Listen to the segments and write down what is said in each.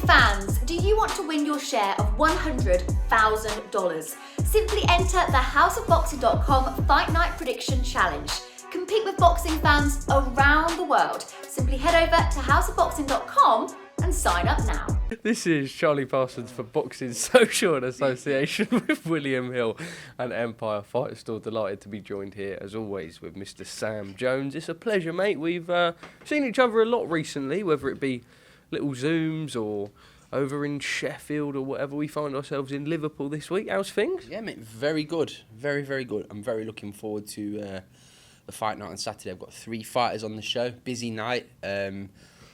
fans, do you want to win your share of $100,000? Simply enter the houseofboxing.com Fight Night Prediction Challenge. Compete with boxing fans around the world. Simply head over to houseofboxing.com and sign up now. This is Charlie Parsons for Boxing Social in association with William Hill and Empire Fight Store. Delighted to be joined here, as always, with Mr. Sam Jones. It's a pleasure, mate. We've seen each other a lot recently, whether it be little Zooms or over in Sheffield or whatever. We find ourselves in Liverpool this week. How's things? Yeah, mate, very good. Very, very good. I'm very looking forward to the fight night on Saturday. I've got 3 fighters on the show. Busy night.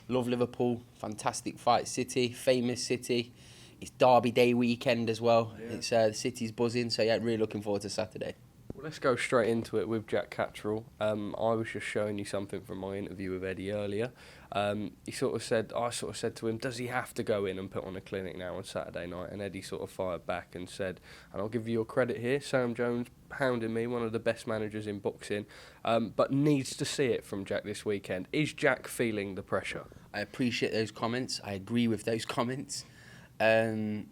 Love Liverpool. Fantastic fight city. Famous city. It's Derby Day weekend as well. Yeah. It's the city's buzzing. So, yeah, really looking forward to Saturday. Well, let's go straight into it with Jack Catterall. I was just showing you something from my interview with Eddie earlier. I sort of said to him, does he have to go in and put on a clinic now on Saturday night? And Eddie sort of fired back and said, and I'll give you your credit here, Sam Jones hounding me, one of the best managers in boxing, but needs to see it from Jack this weekend. Is Jack feeling the pressure? I appreciate those comments. I agree with those comments. Listen,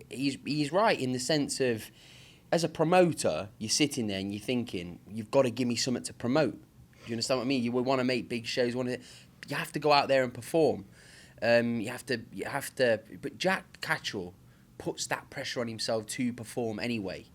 he's right in the sense of, as a promoter, you're sitting there and you're thinking, you've got to give me something to promote. Do you understand what I mean? You would want to make big shows. You have to go out there and perform. You have to. But Jack Catterall puts that pressure on himself to perform anyway.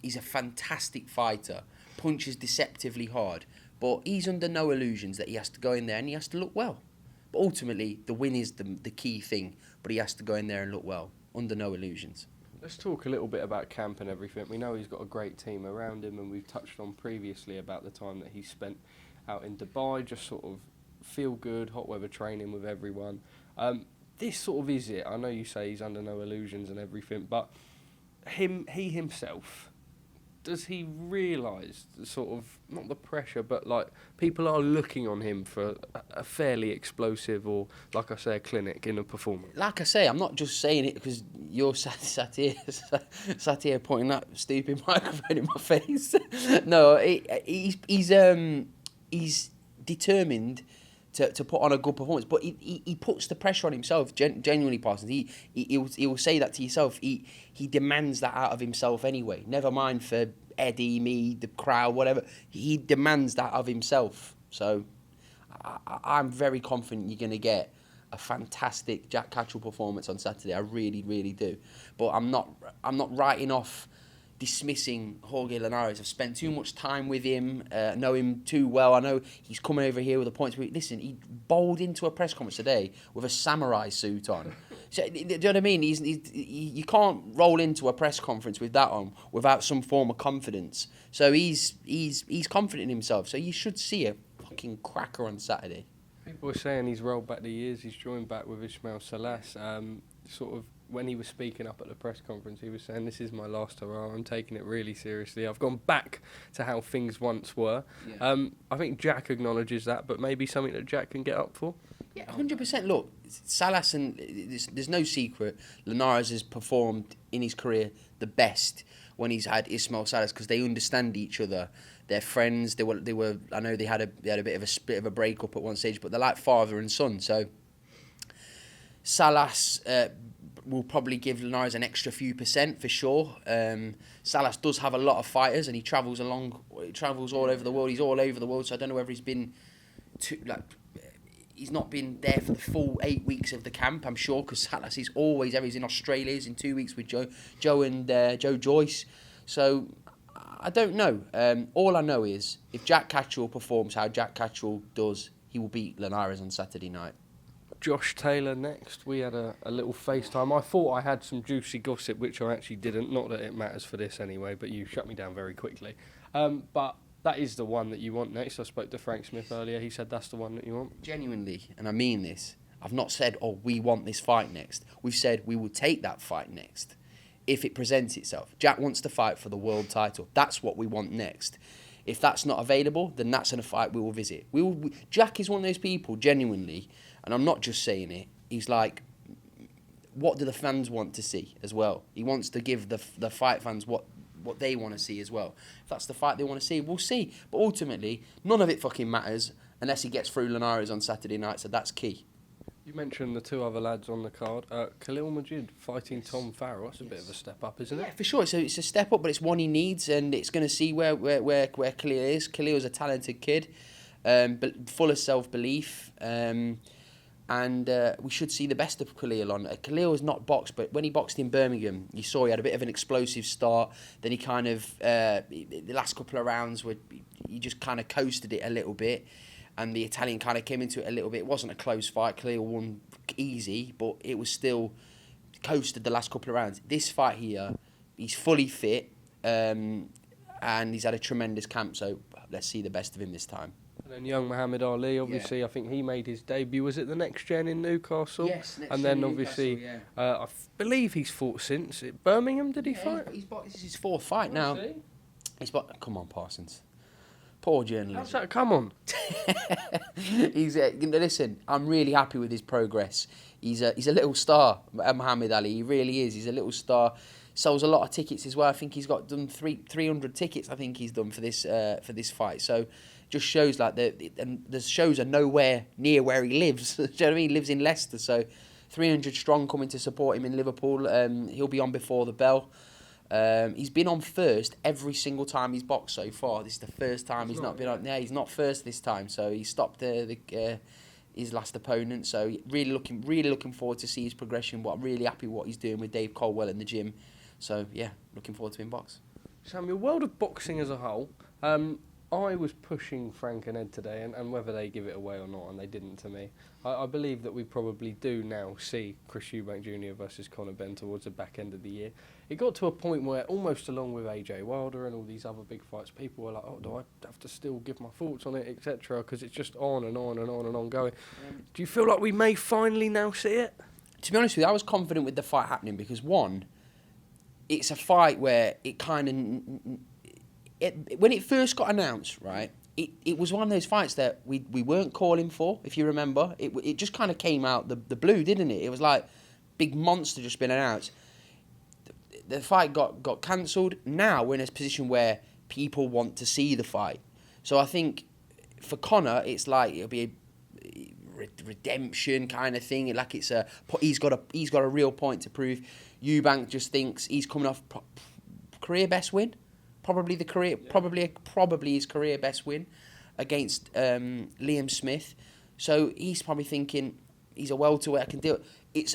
He's a fantastic fighter, punches deceptively hard, but he's under no illusions that he has to go in there and he has to look well. But ultimately, the win is the key thing, but he has to go in there and look well, under no illusions. Let's talk a little bit about camp and everything. We know he's got a great team around him, and we've touched on previously about the time that he spent out in Dubai, just sort of feel good, hot weather training with everyone. This sort of is it. I know you say he's under no illusions and everything, but he himself, does he realise the sort of, not the pressure, but like people are looking on him for a fairly explosive or, like I say, a clinic in a performance? Like I say, I'm not just saying it because you're sat here pointing that stupid microphone in my face. No, he's determined to put on a good performance, but he puts the pressure on himself. Genuinely, Parsons. He will say that to yourself. He demands that out of himself anyway. Never mind for Eddie, me, the crowd, whatever. He demands that of himself. So I'm very confident you're going to get a fantastic Jack Catterall performance on Saturday. I really, really do. But I'm not writing off, dismissing Jorge Linares. I've spent too much time with him, know him too well. I know he's coming over here with the points. Listen, he bowled into a press conference today with a samurai suit on. So, do you know what I mean? You can't roll into a press conference with that on without some form of confidence. So he's confident in himself. So you should see a fucking cracker on Saturday. People are saying he's rolled back the years. He's joined back with Ismael Salas. Sort of when he was speaking up at the press conference, he was saying, "This is my last hurrah. I'm taking it really seriously. I've gone back to how things once were." Yeah. I think Jack acknowledges that, but maybe something that Jack can get up for. Yeah, 100%. Look, Salas, and there's no secret, Linares has performed in his career the best when he's had Ismael Salas because they understand each other. They're friends. They were. I know they had a bit of a breakup at one stage, but they're like father and son. So Salas will probably give Linares an extra few percent for sure. Salas does have a lot of fighters, and he travels all over the world. He's all over the world, so I don't know whether he's been he's not been there for the full 8 weeks of the camp, I'm sure, because Salas is always there. He's in Australia. He's in 2 weeks with Joe and Joe Joyce. So I don't know. All I know is if Jack Catterall performs how Jack Catterall does, he will beat Linares on Saturday night. Josh Taylor next. We had a little FaceTime. I thought I had some juicy gossip, which I actually didn't. Not that it matters for this anyway, but you shut me down very quickly. But that is the one that you want next. I spoke to Frank Smith earlier. He said that's the one that you want. Genuinely, and I mean this, I've not said, we want this fight next. We've said we will take that fight next if it presents itself. Jack wants to fight for the world title. That's what we want next. If that's not available, then that's a fight we will visit. Jack is one of those people, genuinely, and I'm not just saying it, he's like, what do the fans want to see as well? He wants to give the fight fans what they want to see as well. If that's the fight they want to see, we'll see. But ultimately, none of it fucking matters unless he gets through Linares on Saturday night, so that's key. You mentioned the two other lads on the card. Khaleel Majid fighting Tom Farrell. That's a bit of a step up, isn't it? For sure. So it's a step up, but it's one he needs, and it's going to see where Khaleel is. Khalil's a talented kid, but full of self-belief. And we should see the best of Khaleel on. Khaleel has not boxed, but when he boxed in Birmingham, you saw he had a bit of an explosive start. Then he kind of, the last couple of rounds, he just kind of coasted it a little bit. And the Italian kind of came into it a little bit. It wasn't a close fight. Khaleel won easy, but it was still coasted the last couple of rounds. This fight here, he's fully fit, and he's had a tremendous camp. So let's see the best of him this time. And then young Muhammad Ali, obviously, I think he made his debut. Was it the Next Gen in Newcastle? Yes, and then obviously, believe he's fought since. Birmingham, did he fight? This is his fourth fight now. Come on, Parsons. Poor journalist. How's that come on? Listen, I'm really happy with his progress. He's a little star, Muhammad Ali. He really is. He's a little star. Sells a lot of tickets as well. I think he's got done 300 tickets. I think he's done for this fight. So just shows like the shows are nowhere near where he lives. Do you know what I mean? He lives in Leicester, so 300 strong coming to support him in Liverpool. He'll be on before the bell. He's been on first every single time he's boxed so far. This is the first time he's not been on. Yeah, he's not first this time. So he stopped his last opponent. So really looking forward to see his progression. But I'm really happy with what he's doing with Dave Colwell in the gym. So yeah, looking forward to him box. Samuel, world of boxing as a whole. I was pushing Frank and Ed today, and whether they give it away or not, and they didn't to me. I believe that we probably do now see Chris Eubank Jr. versus Conor Benn towards the back end of the year. It got to a point where, almost along with AJ Wilder and all these other big fights, people were like, oh, do I have to still give my thoughts on it, etc., because it's just on and on and on and on going. Do you feel like we may finally now see it? To be honest with you, I was confident with the fight happening because, one, it's a fight where it kind of... when it first got announced, right, it was one of those fights that we weren't calling for, if you remember. It just kind of came out the blue, didn't it? It was like big monster just been announced. The fight got cancelled. Now we're in a position where people want to see the fight. So I think for Conor, it's like it'll be a redemption kind of thing. Like he's got a real point to prove. Eubank just thinks he's coming off career best win. Probably his career best win against Liam Smith. So he's probably thinking he's a welterweight. I can do it.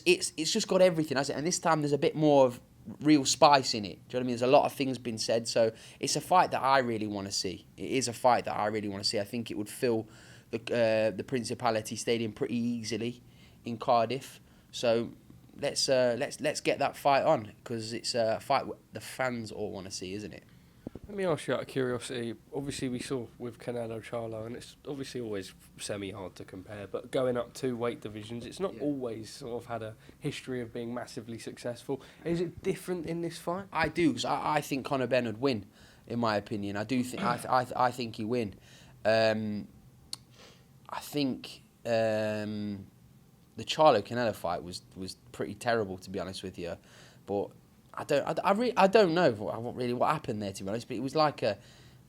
It's just got everything, hasn't it? And this time there's a bit more of real spice in it. Do you know what I mean? There's a lot of things been said. So it's a fight that I really want to see. It is a fight that I really want to see. I think it would fill the Principality Stadium pretty easily in Cardiff. So let's get that fight on because it's a fight the fans all want to see, isn't it? Let me ask you out of curiosity, obviously we saw with Canelo Charlo, and it's obviously always semi-hard to compare, but going up 2 weight divisions, it's not always sort of had a history of being massively successful. Is it different in this fight? I do, because I think Conor Benn would win, in my opinion. I do think I think he win. I think the Charlo-Canelo fight was pretty terrible, to be honest with you, but I don't know what happened there, to be honest. But it was like I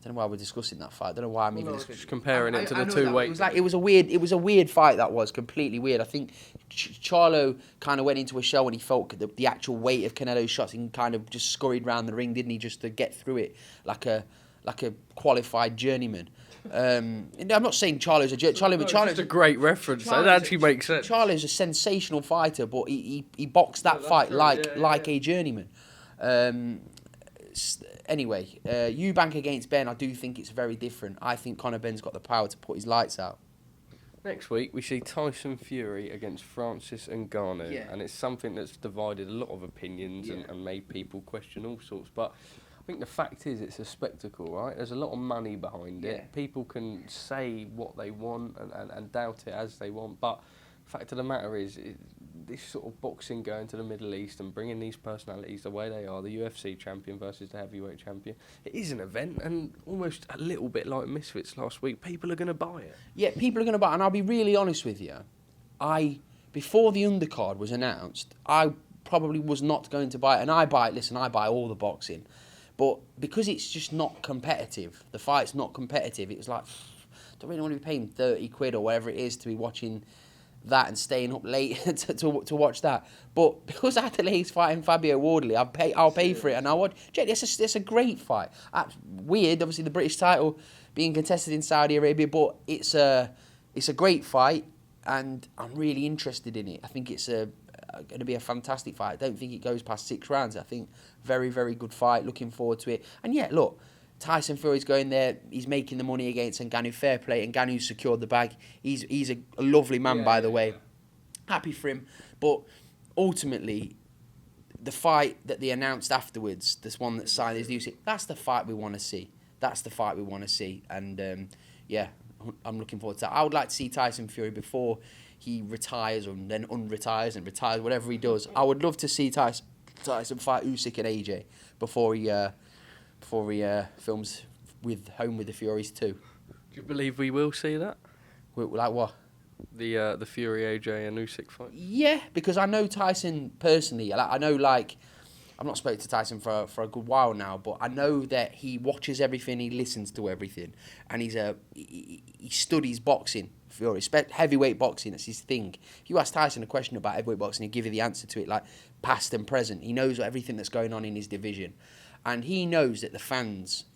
don't know why we're discussing that fight. I don't know why I'm even just comparing it to the 2 weight. It was a weird fight. That was completely weird. I think Charlo kind of went into a show when he felt the actual weight of Canelo's shots and kind of just scurried around the ring, didn't he, just to get through it like a qualified journeyman. I'm not saying Charlo's a Charlo's just a great reference. That actually makes sense. Charlo's a sensational fighter, but he boxed that fight like a journeyman. Anyway, Eubank against Benn, I do think it's very different. I think Conor Benn's got the power to put his lights out. Next week, we see Tyson Fury against Francis Ngannou, and it's something that's divided a lot of opinions and made people question all sorts, but I think the fact is it's a spectacle, right? There's a lot of money behind it. People can say what they want and doubt it as they want, but the fact of the matter is this sort of boxing going to the Middle East and bringing these personalities the way they are, the UFC champion versus the heavyweight champion, it is an event, and almost a little bit like Misfits last week, people are going to buy it. Yeah, people are going to buy it, and I'll be really honest with you. Before the undercard was announced, I probably was not going to buy it, and I buy all the boxing. But because it's just not competitive, the fight's not competitive, it was like, don't really want to be paying 30 quid or whatever it is to be watching that and staying up late to watch that. But because Adelaide's fighting Fabio Wardley, I'll pay for it and I'll watch. It's a great fight. Weird, obviously the British title being contested in Saudi Arabia, but it's a great fight and I'm really interested in it. I think it's going to be a fantastic fight. I don't think it goes past 6 rounds. I think very, very good fight. Looking forward to it. And yeah, look, Tyson Fury's going there. He's making the money against Ngannou. Fair play. Ngannou's secured the bag. He's a lovely man, by the way. Happy for him. But ultimately, the fight that they announced afterwards, this one that signed his Usyk, that's the fight we want to see. That's the fight we want to see. And yeah, I'm looking forward to that. I would like to see Tyson Fury before he retires and then unretires and retires, whatever he does. I would love to see Tyson fight Usyk and AJ before he films with Home with the Furies 2. Do you believe we will see that? Like what? The Fury, AJ and Usyk fight? Yeah, because I know Tyson personally. I know, like, I've not spoken to Tyson for a good while now, but I know that he watches everything, he listens to everything, and he studies boxing. Fury, heavyweight boxing, that's his thing. If you ask Tyson a question about heavyweight boxing, he'll give you the answer to it, like past and present. He knows everything that's going on in his division. And he knows that the fans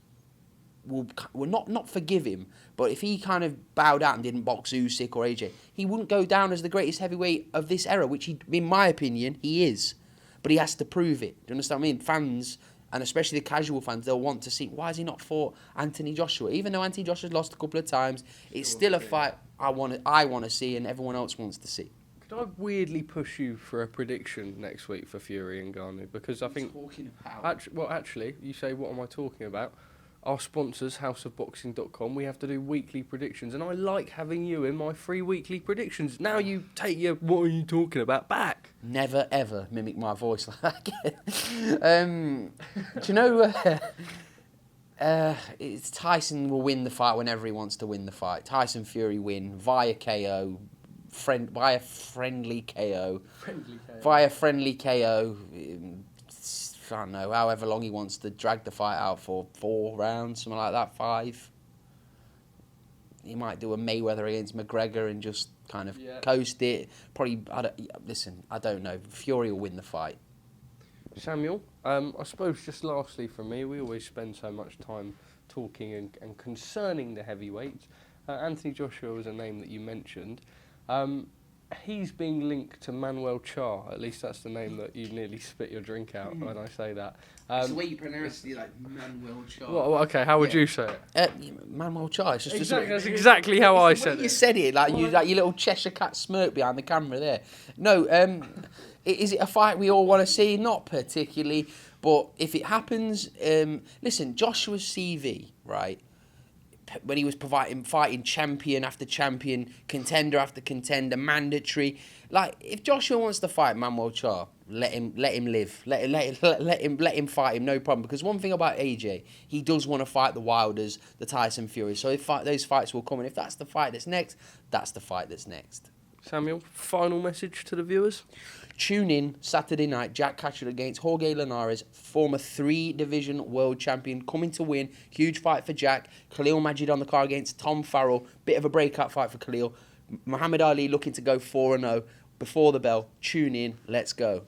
will not forgive him, but if he kind of bowed out and didn't box Usyk or AJ, he wouldn't go down as the greatest heavyweight of this era, which, in my opinion, he is. But he has to prove it. Do you understand what I mean? Fans, and especially the casual fans, they'll want to see, why has he not fought Anthony Joshua? Even though Anthony Joshua's lost a couple of times, it's still a fight I want to see and everyone else wants to see. Could I weirdly push you for a prediction next week for Fury and Ngannou? Because I think... Talking about? Actually, you say, what am I talking about? Our sponsors, houseofboxing.com, we have to do weekly predictions, and I like having you in my free weekly predictions. Now you take your "what are you talking about" back. Never ever mimic my voice like that again. Do you know... it's Tyson will win the fight whenever he wants to win the fight. Tyson Fury win via KO, via friendly KO. Via friendly KO. I don't know, however long he wants to drag the fight out for, 4 rounds, something like that, 5. He might do a Mayweather against McGregor and just kind of coast it. Probably, I don't know. Fury will win the fight. Samuel, I suppose just lastly from me, we always spend so much time talking and concerning the heavyweights. Anthony Joshua was a name that you mentioned. He's being linked to Manuel Charr. At least that's the name that you nearly spit your drink out when I say that. It's the way you pronounce it, like Manuel Charr. Well, okay, how would you say it? Manuel Charr. It's just exactly, that's exactly how I said it. You said it, like your little Cheshire Cat smirk behind the camera there. No, is it a fight we all want to see? Not particularly, but if it happens, listen, Joshua's CV, right? When he was fighting champion after champion, contender after contender, mandatory. Like, if Joshua wants to fight Manuel Charr, let him live. Let him fight him, no problem. Because one thing about AJ, he does want to fight the Wilders, the Tyson Fury. So those fights will come, and if that's the fight that's next, that's the fight that's next. Samuel, final message to the viewers? Tune in Saturday night, Jack Catterall against Jorge Linares, former 3-division world champion, coming to win. Huge fight for Jack. Khaleel Majid on the card against Tom Farrell. Bit of a breakout fight for Khaleel. Muhammad Ali looking to go 4-0 before the bell. Tune in. Let's go.